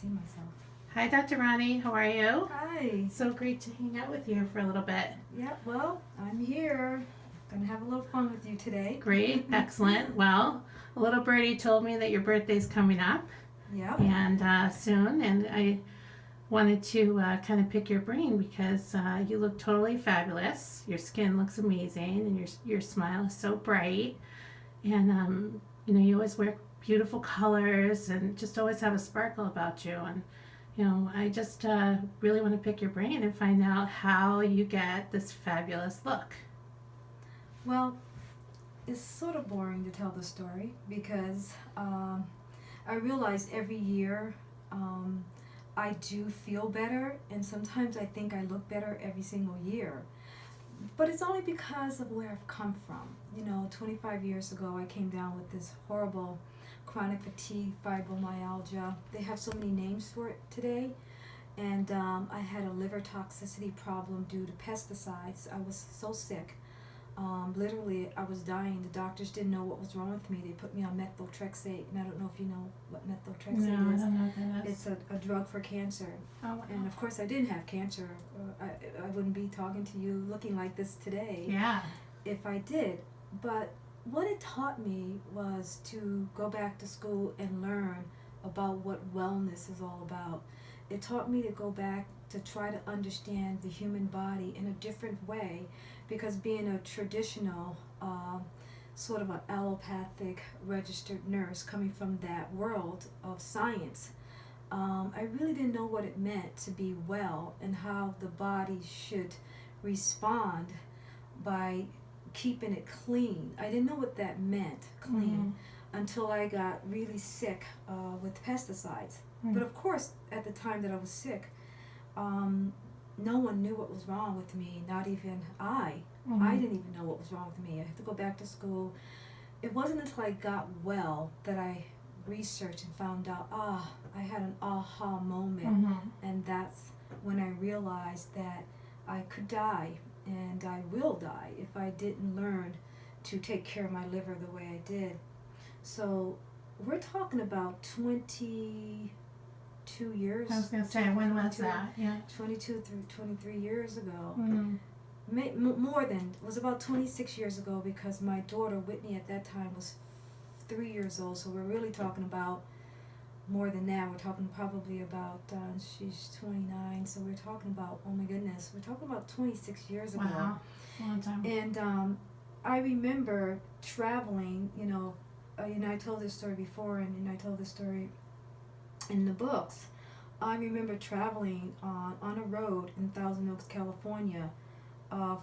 see myself. Hi, Dr. Roni. How are you? Hi. So great to hang out with you for a little bit. Yeah, well, I'm here. Gonna have a little fun with you today. Great. Excellent. Well, a little birdie told me that your birthday's coming up Yep. and soon, and I wanted to kind of pick your brain because you look totally fabulous. Your skin looks amazing, and your smile is so bright. And you always wear beautiful colors and just always have a sparkle about you. And I just really want to pick your brain and find out how you get this fabulous look. Well, it's sort of boring to tell the story because I realize every year I do feel better, and sometimes I think I look better every single year. But it's only because of where I've come from. 25 years ago, I came down with this horrible chronic fatigue, fibromyalgia. They have so many names for it today. And I had a liver toxicity problem due to pesticides. I was so sick. Literally, I was dying. The doctors didn't know what was wrong with me. They put me on methotrexate, and I don't know if you know what methotrexate No, is. I don't know what that is. It's a drug for cancer. Oh, wow. And of course, I didn't have cancer. I wouldn't be talking to you looking like this today Yeah. if I did. But what it taught me was to go back to school and learn about what wellness is all about. It taught me to go back to try to understand the human body in a different way, because being a traditional sort of an allopathic registered nurse coming from that world of science, I really didn't know what it meant to be well and how the body should respond by keeping it clean. I didn't know what that meant, clean, until I got really sick with pesticides. But of course, at the time that I was sick, no one knew what was wrong with me, not even I. I didn't even know what was wrong with me. I had to go back to school. It wasn't until I got well that I researched and found out, I had an aha moment. And that's when I realized that I could die, and I will die if I didn't learn to take care of my liver the way I did. So we're talking about 22 years. I was going to say, when was that? Yeah. 22 through 23 years ago. More than, it was about 26 years ago, because my daughter Whitney at that time was 3 years old. So we're really talking about more than that. We're talking probably about, she's 29, so we're talking about, oh my goodness, we're talking about 26 years ago. Wow, long time. And I remember traveling, I told this story before, and I told this story in the books. I remember traveling on a road in Thousand Oaks, California,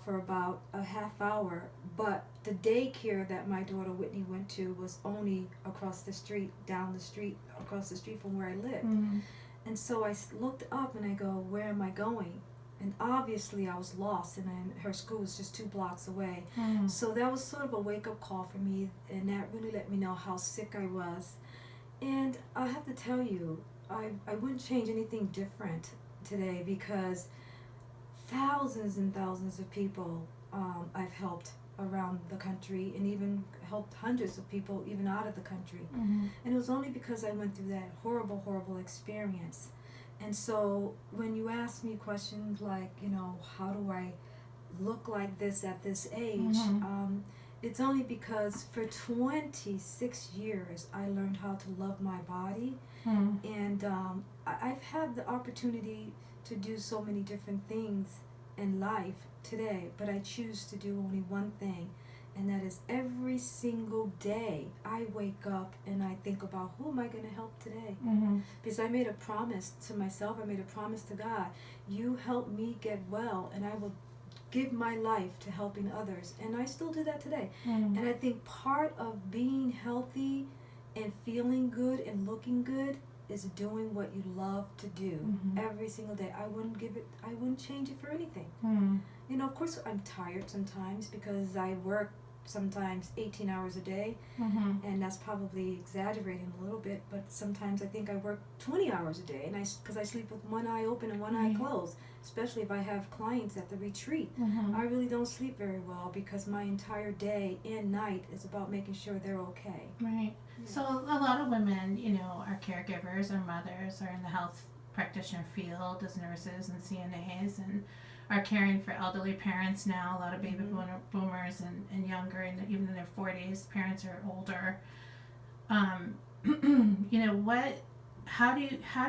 for about a half hour, but the daycare that my daughter Whitney went to was only across the street, across the street from where I lived. And so I looked up and I go, where am I going? And obviously I was lost, and her school was just 2 blocks away. So that was sort of a wake-up call for me, and that really let me know how sick I was. And I have to tell you, I wouldn't change anything different today, because thousands and thousands of people I've helped around the country, and even helped hundreds of people even out of the country. And it was only because I went through that horrible experience. And so when you ask me questions like, how do I look like this at this age, it's only because for 26 years I learned how to love my body. And I've had the opportunity to do so many different things in life today, but I choose to do only one thing, and that is every single day I wake up and I think about, who am I going to help today? Because I made a promise to myself, I made a promise to God, you help me get well, and I will give my life to helping others. And I still do that today. And I think part of being healthy and feeling good and looking good is doing what you love to do every single day. I wouldn't change it for anything. Of course I'm tired sometimes, because I work sometimes 18 hours a day, and that's probably exaggerating a little bit, but sometimes I think I work 20 hours a day, and because I sleep with one eye open and one eye closed, especially if I have clients at the retreat. I really don't sleep very well because my entire day and night is about making sure they're okay. Right. Yeah. So a lot of women, are caregivers or mothers or in the health practitioner field as nurses and CNAs and are caring for elderly parents now. A lot of baby boomers and younger, and even in their 40s, parents are older. What? How do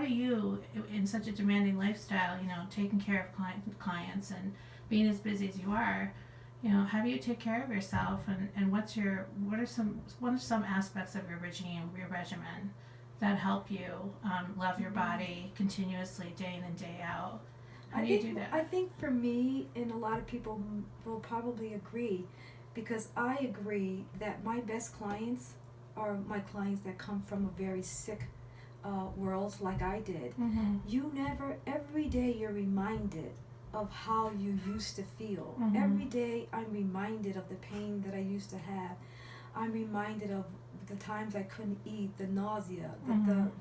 you, in such a demanding lifestyle, taking care of clients and being as busy as you are, how do you take care of yourself, and what are some aspects of your regime, your regimen, that help you love your body continuously, day in and day out? How do you do that? I think for me, and a lot of people will probably agree, because I agree that my best clients are my clients that come from a very sick world like I did. Every day you're reminded of how you used to feel. Every day I'm reminded of the pain that I used to have. I'm reminded of the times I couldn't eat, the nausea,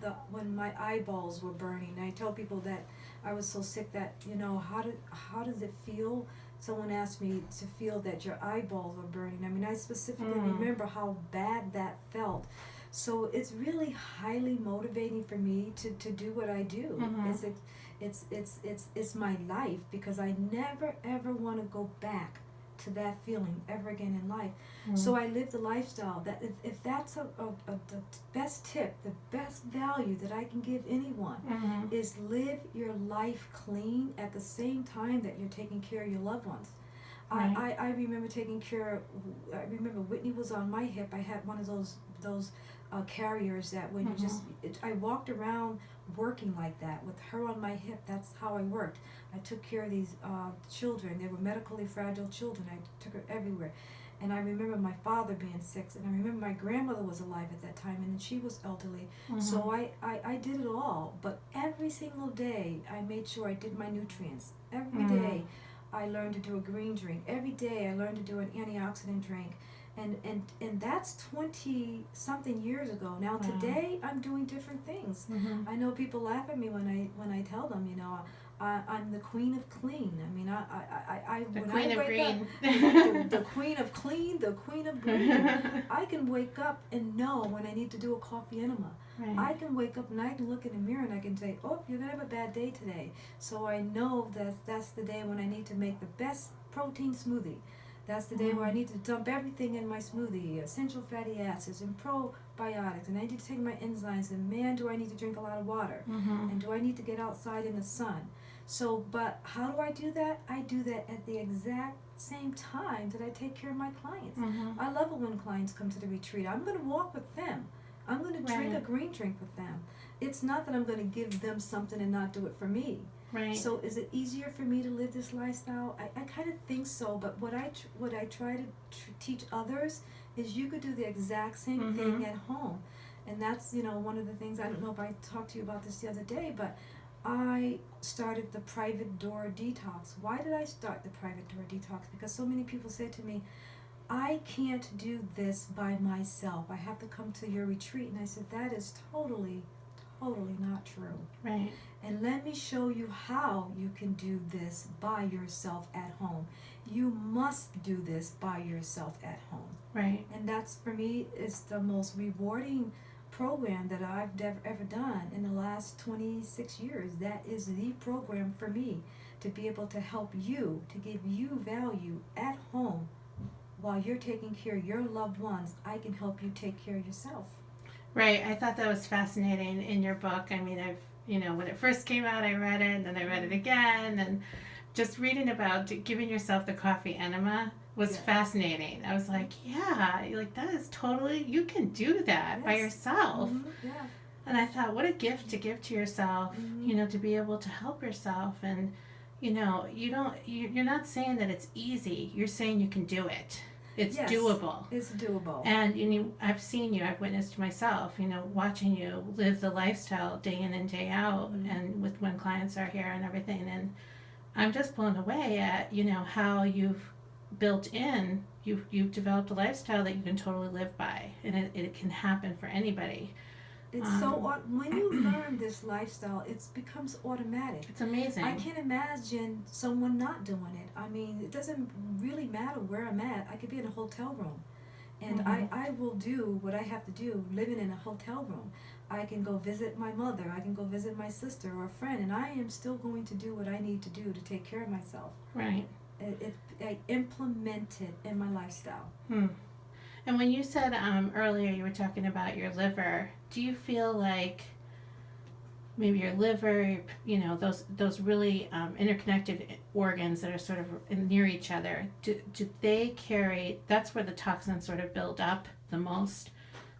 the when my eyeballs were burning. And I tell people that I was so sick that, how does it feel? Someone asked me to feel that your eyeballs are burning. I mean, I specifically remember how bad that felt. So it's really highly motivating for me to do what I do. It's my life, because I never ever want to go back to that feeling ever again in life. So I live the lifestyle that if that's the best tip, the best value that I can give anyone is live your life clean at the same time that you're taking care of your loved ones. I remember I remember Whitney was on my hip. I had one of those carriers that when you I walked around working like that with her on my hip. That's how I worked. I took care of these children. They were medically fragile children. I took her everywhere. And I remember my father being sick, and I remember my grandmother was alive at that time, and she was elderly. So I did it all. But every single day I made sure I did my nutrients. Every day I learned to do a green drink. Every day I learned to do an antioxidant drink. And that's 20 something years ago. Now today I'm doing different things. I know people laugh at me when I tell them, I'm the queen of clean. I mean, the when queen I of wake green. up, the queen of clean, the queen of green. I can wake up and know when I need to do a coffee enema. I can wake up and I can look in the mirror and I can say, oh, you're gonna have a bad day today. So I know that that's the day when I need to make the best protein smoothie. That's the day where I need to dump everything in my smoothie, essential fatty acids and probiotics, and I need to take my enzymes, and man, do I need to drink a lot of water, and do I need to get outside in the sun. So, but how do I do that? I do that at the exact same time that I take care of my clients. I love it when clients come to the retreat. I'm going to walk with them. I'm going to drink a green drink with them. It's not that I'm going to give them something and not do it for me. So is it easier for me to live this lifestyle? I kind of think so, but what I try to teach others is you could do the exact same thing at home. And that's, one of the things, I don't know if I talked to you about this the other day, but I started the private door detox. Why did I start the private door detox? Because so many people say to me, I can't do this by myself. I have to come to your retreat. And I said, that is totally not true. And let me show you how you can do this by yourself at home. You must do this by yourself at home. And that's, for me, is the most rewarding program that I've ever done in the last 26 years. That is the program for me, to be able to help you, to give you value at home while you're taking care of your loved ones. I can help you take care of yourself. I thought that was fascinating in your book. I mean, when it first came out, I read it, and then I read it again, and just reading about giving yourself the coffee enema was fascinating. I was like, that is totally, you can do that by yourself. And I thought, what a gift to give to yourself, to be able to help yourself. And, you're not saying that it's easy. You're saying you can do it. It's doable. It's doable. And I've witnessed myself, watching you live the lifestyle day in and day out, and with when clients are here and everything. And I'm just blown away at, how you've built in you've developed a lifestyle that you can totally live by, and it can happen for anybody. It's when you learn this lifestyle, it becomes automatic. It's amazing. I can't imagine someone not doing it. I mean, it doesn't really matter where I'm at. I could be in a hotel room, and I will do what I have to do living in a hotel room. I can go visit my mother, I can go visit my sister or a friend, and I am still going to do what I need to do to take care of myself. Right. I implement it in my lifestyle. And when you said earlier you were talking about your liver, do you feel like maybe your liver, you know, those really interconnected organs that are sort of near each other, do they carry, that's where the toxins sort of build up the most,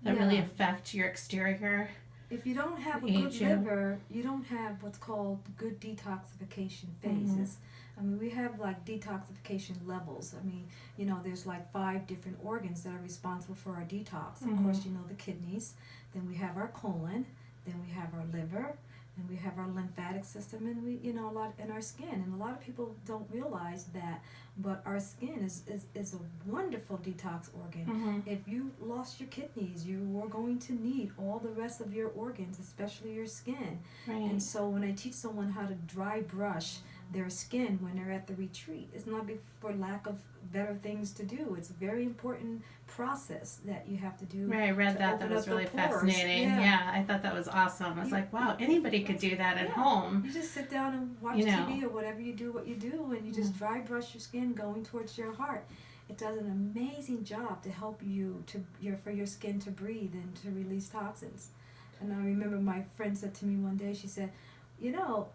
that really affect your exterior? If you don't have a good liver, you don't have what's called good detoxification phases. I mean, we have like detoxification levels. I mean, you know, there's like 5 different organs that are responsible for our detox. Of course, you know, the kidneys, then we have our colon, then we have our liver, and we have our lymphatic system, and we, you know, and our skin. And a lot of people don't realize that, but our skin is a wonderful detox organ. If you lost your kidneys, you are going to need all the rest of your organs, especially your skin. Right. And so when I teach someone how to dry brush their skin when they're at the retreat, it's not for lack of better things to do. It's a very important process that you have to do. Right, I read that. That was really fascinating. Yeah, I thought that was awesome. I was like, wow, anybody could do that at home. You just sit down and watch TV or whatever you do, and you just dry brush your skin going towards your heart. It does an amazing job to help you for your skin to breathe and to release toxins. And I remember my friend said to me one day, she said, you know,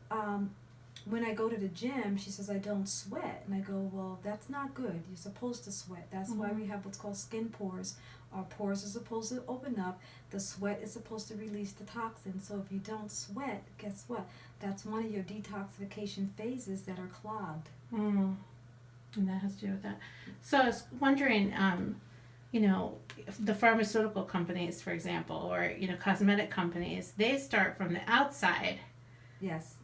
when I go to the gym, she says, I don't sweat. And I go, well, that's not good. You're supposed to sweat. That's why we have what's called skin pores. Our pores are supposed to open up. The sweat is supposed to release the toxins. So if you don't sweat, guess what? That's one of your detoxification phases that are clogged. And that has to do with that. So I was wondering, you know, the pharmaceutical companies, for example, or, you know, cosmetic companies, they start from the outside. Yes.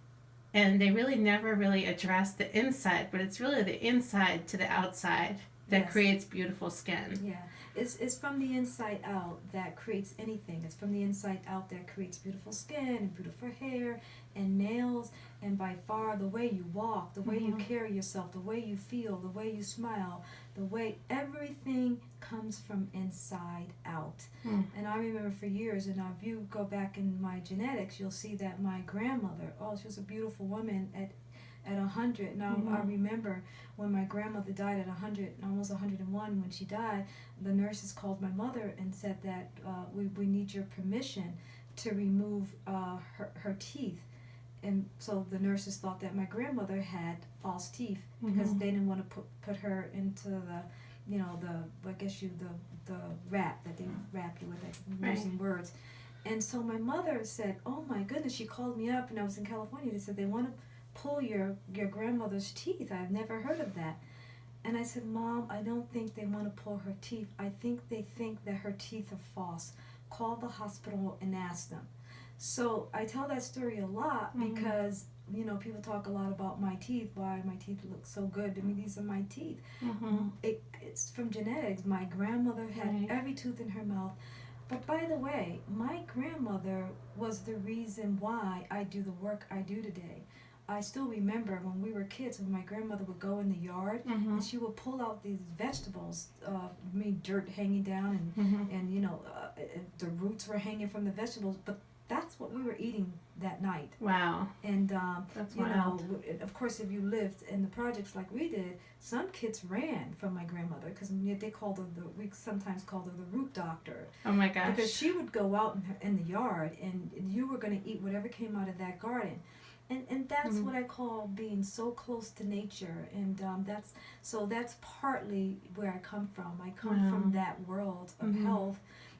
And they really never really address the inside, but it's really the inside to the outside that creates beautiful skin. Yeah, it's from the inside out that creates anything. It's from the inside out that creates beautiful skin and beautiful hair and nails, and by far the way you walk, the way you carry yourself, the way you feel, the way you smile, the way everything comes from inside out. And I remember for years, and if you go back in my genetics, you'll see that my grandmother, she was a beautiful woman at 100. Now I remember when my grandmother died at 100, almost 101 when she died, the nurses called my mother and said that we need your permission to remove her teeth. And so the nurses thought that my grandmother had false teeth because they didn't want to put her into the, you know, the wrap that they wrap you with, like using words. And so my mother said, oh my goodness, she called me up, and I was in California. They said they want to pull your grandmother's teeth. I've never heard of that. And I said, Mom, I don't think they want to pull her teeth. I think they think that her teeth are false. Call the hospital and ask them. So I tell that story a lot because, you know, people talk a lot about my teeth, why my teeth look so good. I mean, these are my teeth. It's from genetics. My grandmother had every tooth in her mouth. But by the way, my grandmother was the reason why I do the work I do today. I still remember when we were kids, when my grandmother would go in the yard and she would pull out these vegetables, dirt hanging down, and you know, the roots were hanging from the vegetables, but that's what we were eating that night. Wow. And that's you wild. know, of course, if you lived in the projects like we did, some kids ran from my grandmother because they called her we sometimes called her the root doctor. Oh my gosh. Because she would go out in the yard, and you were going to eat whatever came out of that garden. And that's what I call being so close to nature, and that's partly where I come from. I come from that world of health,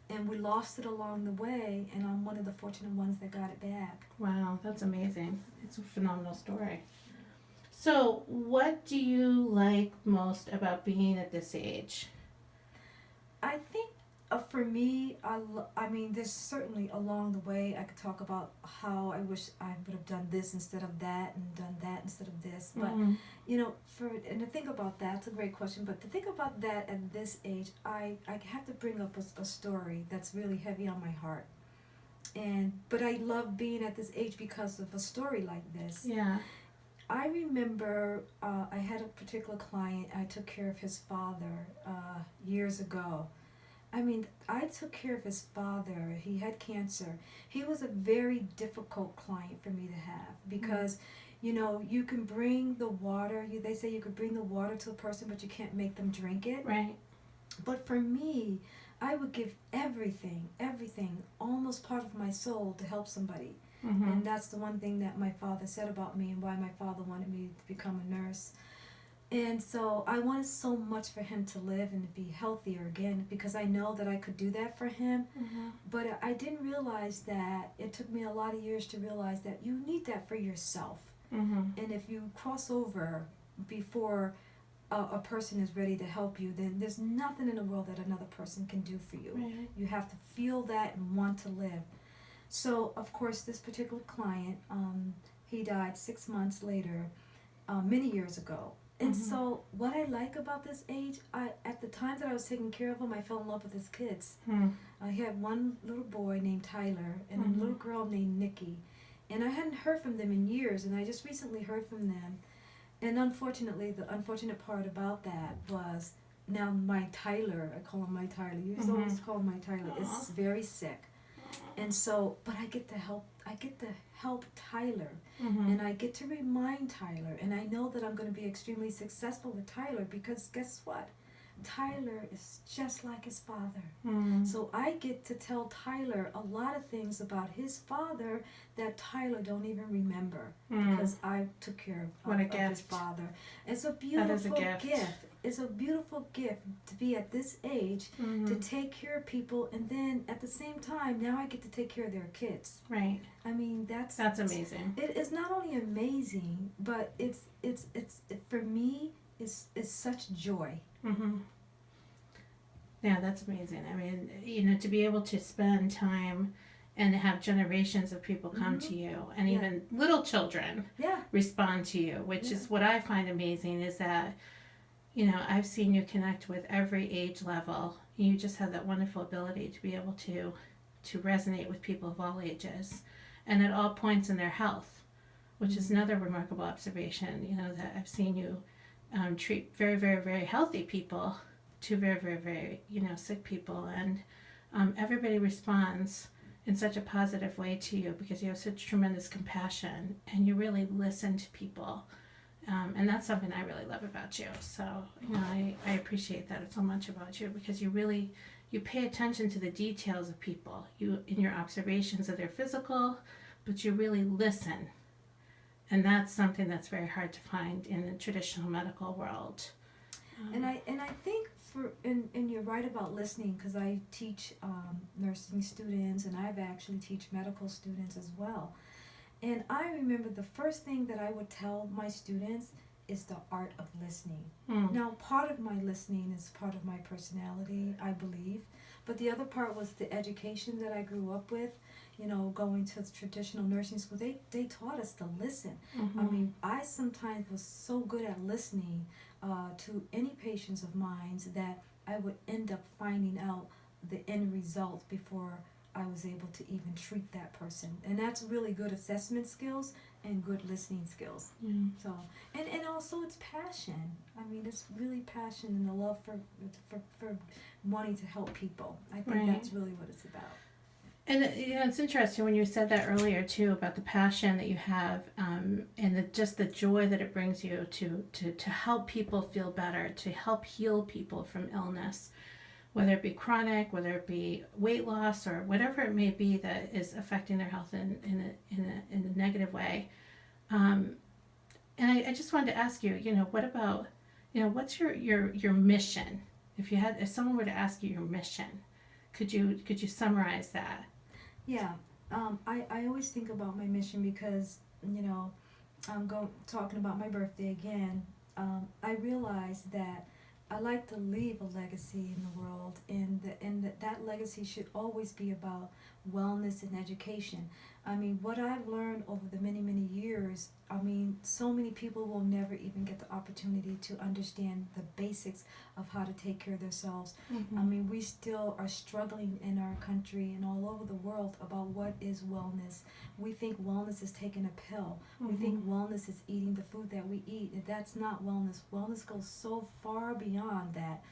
and we lost it along the way, and I'm one of the fortunate ones that got it back. Wow, that's amazing. It's a phenomenal story. So, what do you like most about being at this age? I think For me, I mean, there's certainly along the way I could talk about how I wish I would have done this instead of that and done that instead of this. But, Mm-hmm. and to think about that, it's a great question. But to think about that at this age, I have to bring up a story that's really heavy on my heart. But I love being at this age because of a story like this. Yeah. I remember I had a particular client. I took care of his father years ago. I mean, I took care of his father. He had cancer. He was a very difficult client for me to have because, you can bring the water. They say you could bring the water to a person, but you can't make them drink it. Right. But for me, I would give everything, almost part of my soul to help somebody. Mm-hmm. And that's the one thing that my father said about me and why my father wanted me to become a nurse. And so I wanted so much for him to live and to be healthier again because I know that I could do that for him. Mm-hmm. But I didn't realize that it took me a lot of years to realize that you need that for yourself. Mm-hmm. And if you cross over before a person is ready to help you, then there's nothing in the world that another person can do for you. Right. You have to feel that and want to live. So, of course, this particular client, he died 6 months later, many years ago. And so, what I like about this age, at the time that I was taking care of him, I fell in love with his kids. He had one little boy named Tyler and a little girl named Nikki. And I hadn't heard from them in years, and I just recently heard from them. And unfortunately, the unfortunate part about that was now my Tyler, I call him my Tyler, you used to always call him my Tyler, is very sick. And so, but I get to help Tyler, and I get to remind Tyler, and I know that I'm going to be extremely successful with Tyler because guess what? Tyler is just like his father. So I get to tell Tyler a lot of things about his father that Tyler don't even remember because I took care of his father. It's a beautiful gift. It's a beautiful gift to be at this age to take care of people, and then at the same time now I get to take care of their kids. Right. I mean that's amazing. It is not only amazing, but it's for me is such joy. Mm-hmm. Yeah, that's amazing. I mean, to be able to spend time and have generations of people come to you, and even little children respond to you, which is what I find amazing is that, I've seen you connect with every age level. You just have that wonderful ability to be able to resonate with people of all ages and at all points in their health, which is another remarkable observation, that I've seen you treat very, very, very healthy people to very, very, very, sick people. And everybody responds in such a positive way to you because you have such tremendous compassion and you really listen to people. And that's something I really love about you. So, I appreciate that so much about you because you pay attention to the details of people, in your observations of their physical, but you really listen. And that's something that's very hard to find in the traditional medical world. And I think and you're right about listening because I teach nursing students and I've actually teach medical students as well. And I remember the first thing that I would tell my students is the art of listening. Now, part of my listening is part of my personality, I believe. But the other part was the education that I grew up with. Going to traditional nursing school, they taught us to listen. I mean, I sometimes was so good at listening to any patients of mine that I would end up finding out the end result before I was able to even treat that person. And that's really good assessment skills and good listening skills. So, and also it's passion. I mean, it's really passion and the love for wanting to help people. I think that's really what it's about. And it's interesting when you said that earlier too about the passion that you have, and just the joy that it brings you to help people feel better, to help heal people from illness, whether it be chronic, whether it be weight loss, or whatever it may be that is affecting their health in a negative way. And I just wanted to ask you, what about, what's your mission? If someone were to ask you your mission, could you summarize that? Yeah, I always think about my mission because, I'm talking about my birthday again. I realized that I like to leave a legacy in the world, and that legacy should always be about wellness and education. I mean, what I've learned over the many, many years, I mean, so many people will never even get the opportunity to understand the basics of how to take care of themselves. I Mm-hmm. mean, we still are struggling in our country and all over the world about what is wellness. We think wellness is taking a pill. We Mm-hmm. think wellness is eating the food that we eat, and that's not wellness. Wellness goes so far beyond that.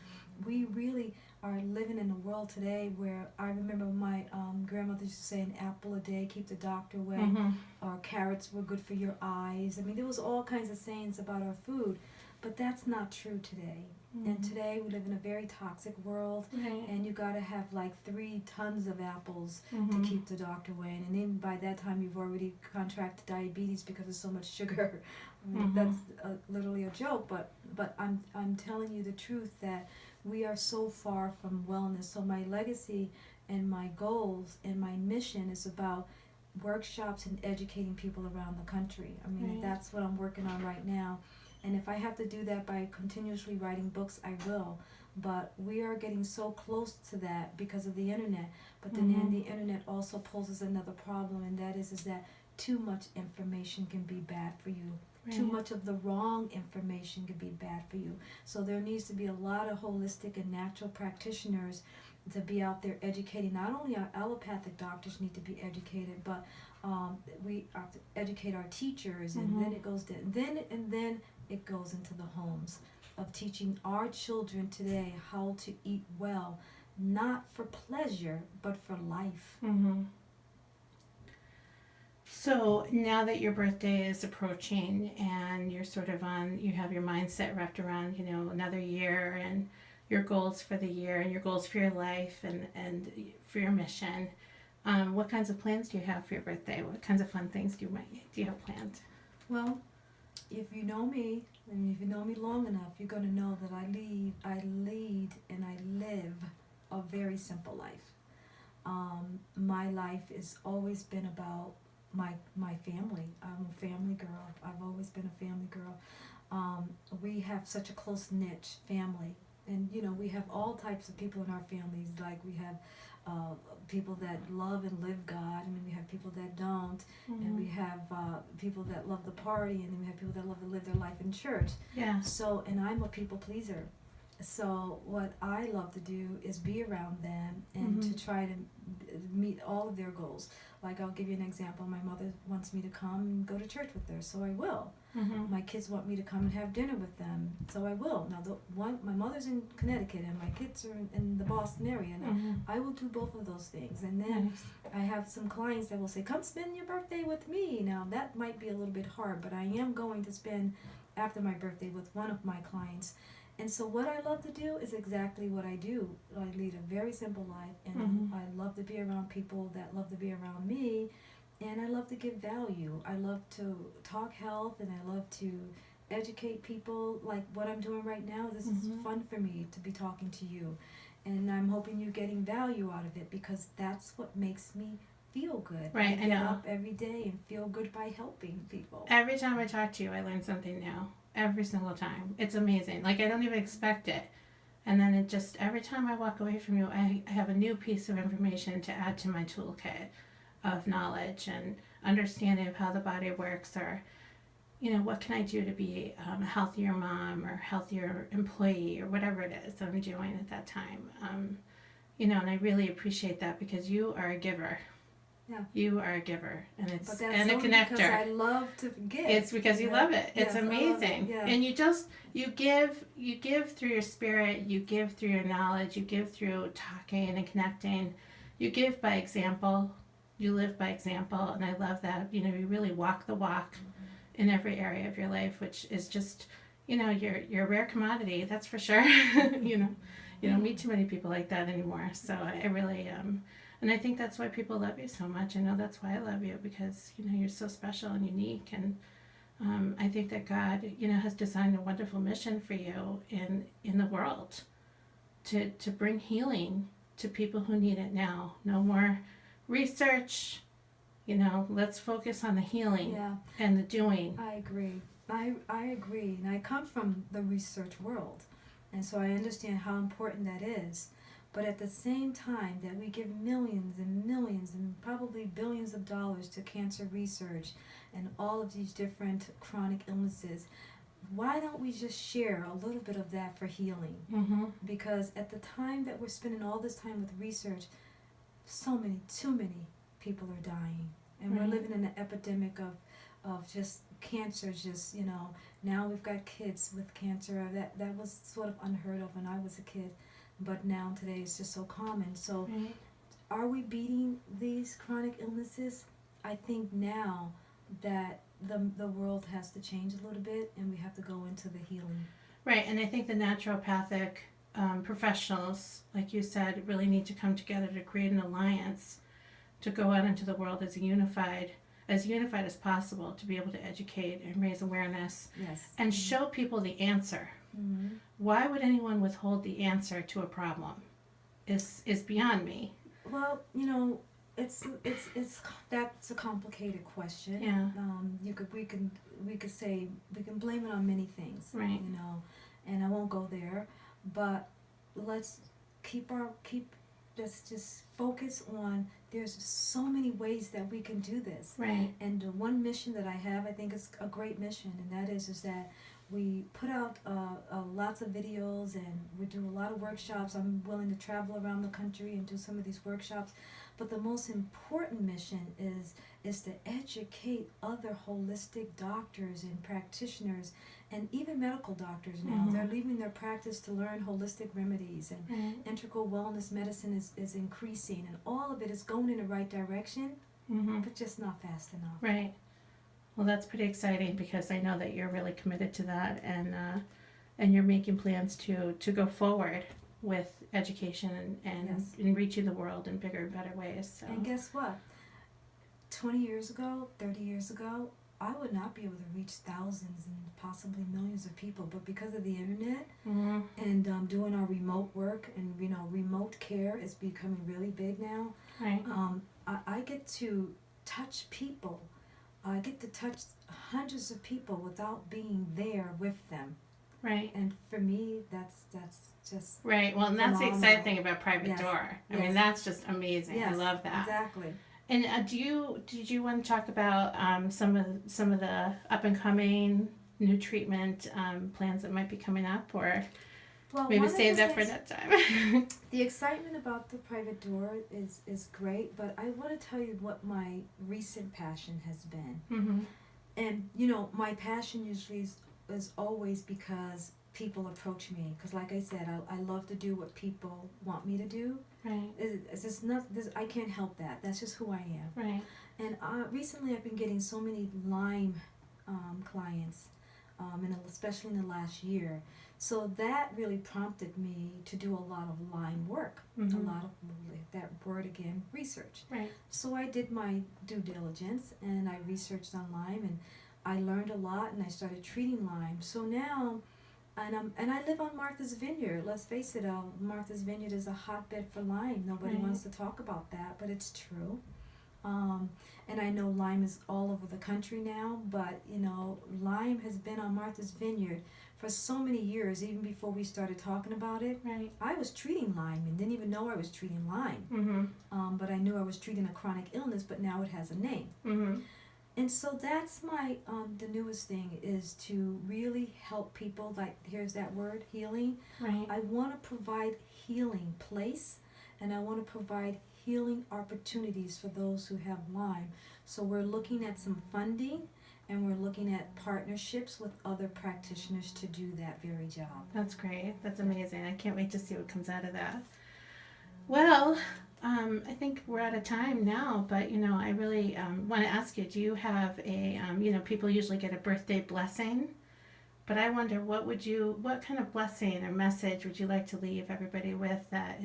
We really are living in a world today where I remember my grandmother used to say an apple a day keep the doctor away, Mm-hmm. or carrots were good for your eyes. I mean, there was all kinds of sayings about our food, but that's not true today. And Mm-hmm. today we live in a very toxic world, Right. and you got to have like 3 tons of apples to Mm-hmm. keep the doctor away. And then by that time you've already contracted diabetes because of so much sugar. I mean, Mm-hmm. that's literally a joke, but I'm telling you the truth that we are so far from wellness. So my legacy and my goals and my mission is about workshops and educating people around the country. I mean, Right. that's what I'm working on right now. And if I have to do that by continuously writing books, I will. But we are getting so close to that because of the internet. But then Mm-hmm. the internet also poses another problem, and that is that too much information can be bad for you. Too Right. much of the wrong information can be bad for you. So there needs to be a lot of holistic and natural practitioners to be out there educating. Not only our allopathic doctors need to be educated, but we have to educate our teachers, and Mm-hmm. then it goes to, then it goes into the homes of teaching our children today how to eat well, not for pleasure but for life. Mm-hmm. So now that your birthday is approaching and you're sort of on, you have your mindset wrapped around, another year and your goals for the year and your goals for your life and for your mission, what kinds of plans do you have for your birthday? What kinds of fun things do you have planned? Well, if you know me, and if you know me long enough, you're going to know that I lead, and I live a very simple life. My life has always been about my family. I'm a family girl. I've always been a family girl. We have such a close knit family, and we have all types of people in our families. Like we have people that love and live God, and then we have people that don't, and Mm-hmm. we have people that love the party, and then we have people that love to live their life in church. Yeah. So, and I'm a people pleaser. So what I love to do is be around them and Mm-hmm. to try to meet all of their goals. Like I'll give you an example. My mother wants me to come and go to church with her, so I will. Mm-hmm. My kids want me to come and have dinner with them, so I will. Now, my mother's in Connecticut and my kids are in the Boston area, and Mm-hmm. I will do both of those things. And then Nice. I have some clients that will say, "Come spend your birthday with me." Now that might be a little bit hard, but I am going to spend after my birthday with one of my clients. And so what I love to do is exactly what I do. I lead a very simple life, and Mm-hmm. I love to be around people that love to be around me, and I love to give value. I love to talk health, and I love to educate people like what I'm doing right now. This is Mm-hmm. fun for me to be talking to you, and I'm hoping you're getting value out of it because that's what makes me feel good. Right, I get know. up every day and feel good by helping people. Every time I talk to you, I learn something new. Every single time. It's amazing. Like, I don't even expect it. And then it just, every time I walk away from you, I have a new piece of information to add to my toolkit of knowledge and understanding of how the body works, or, what can I do to be a healthier mom or healthier employee or whatever it is that I'm doing at that time. And I really appreciate that because you are a giver. Yeah. You are a giver, and it's But that's and a only because connector. I love to give. It's because you love it. It's Yes, I love it. amazing. Yeah. And you give through your spirit, you give through your knowledge, you give through talking and connecting. You give by example. You live by example, and I love that. You really walk the walk in every area of your life, which is just, you're a rare commodity, that's for sure. You don't meet too many people like that anymore. So I really and I think that's why people love you so much. I know that's why I love you because you're so special and unique, and I think that God has designed a wonderful mission for you in the world to bring healing to people who need it now. No more research. Let's focus on the healing Yeah, and the doing. I agree. I agree, and I come from the research world. And so I understand how important that is. But at the same time that we give millions and millions and probably billions of dollars to cancer research and all of these different chronic illnesses, why don't we just share a little bit of that for healing? Mm-hmm. Because at the time that we're spending all this time with research, too many people are dying. And we're living in an epidemic of just cancer, just, now we've got kids with cancer. That was sort of unheard of when I was a kid. But now today it's just so common. So are we beating these chronic illnesses? I think now that the world has to change a little bit and we have to go into the healing. Right, and I think the naturopathic professionals, like you said, really need to come together to create an alliance to go out into the world as unified as possible, to be able to educate and raise awareness and show people the answer. Mm-hmm. Why would anyone withhold the answer to a problem? Is beyond me. Well, it's that's a complicated question. Yeah. We could say we can blame it on many things. Right. And I won't go there, but let's let's just focus on, there's so many ways that we can do this. Right. And one mission that I have, I think is a great mission, and that is that we put out lots of videos and we do a lot of workshops. I'm willing to travel around the country and do some of these workshops. But the most important mission is to educate other holistic doctors and practitioners and even medical doctors now. Mm-hmm. They're leaving their practice to learn holistic remedies, and integral wellness medicine is increasing, and all of it is going in the right direction, but just not fast enough. Right. Well, that's pretty exciting, because I know that you're really committed to that, and you're making plans to go forward with education and reaching the world in bigger and better ways. So. And guess what? 20 years ago, 30 years ago, I would not be able to reach thousands and possibly millions of people, but because of the internet and doing our remote work, and remote care is becoming really big now. Right. I get to touch people. I get to touch hundreds of people without being there with them. Right. And for me, that's just right. Well, and that's the exciting thing about Private Door. I mean, that's just amazing. Yes, I love that. Exactly. And did you want to talk about some of the up and coming new treatment plans that might be coming up, or maybe save that for that time? The excitement about the Private Door is great, but I want to tell you what my recent passion has been. Mm-hmm. And my passion usually is always because people approach me, because like I said, I love to do what people want me to do. Right. It's just not this. I can't help that. That's just who I am. Right. And recently, I've been getting so many Lyme clients, and especially in the last year. So that really prompted me to do a lot of Lyme work, a lot of, that word again, research. Right. So I did my due diligence, and I researched on Lyme, and I learned a lot, and I started treating Lyme. So now. And I live on Martha's Vineyard. Let's face it, Martha's Vineyard is a hotbed for Lyme. Nobody wants to talk about that, but it's true. And I know Lyme is all over the country now, but Lyme has been on Martha's Vineyard for so many years, even before we started talking about it. Right. I was treating Lyme and didn't even know I was treating Lyme. Mm-hmm. But I knew I was treating a chronic illness, but now it has a name. Mm-hmm. And so that's my, the newest thing is to really help people, like, here's that word, healing. Right. I want to provide healing place, and I want to provide healing opportunities for those who have Lyme. So we're looking at some funding, and we're looking at partnerships with other practitioners to do that very job. That's great. That's amazing. I can't wait to see what comes out of that. Well, I think we're out of time now, but I really want to ask you, do you have a, people usually get a birthday blessing, but I wonder what kind of blessing or message would you like to leave everybody with that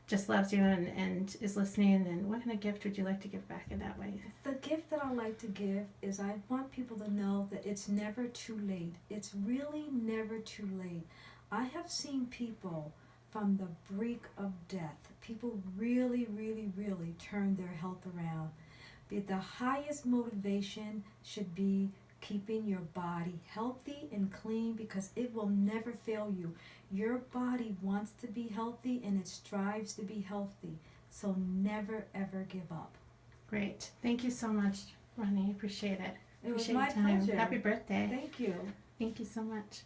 just loves you and is listening, and what kind of gift would you like to give back in that way? The gift that I like to give is I want people to know that it's never too late. It's really never too late. I have seen people from the brink of death. People really, really, really turn their health around. But the highest motivation should be, keeping your body healthy and clean, because it will never fail you. Your body wants to be healthy and it strives to be healthy. So never ever give up. Great. Thank you so much, Roni. Appreciate it. It was Appreciate my your time. pleasure. Happy birthday. Thank you. Thank you so much.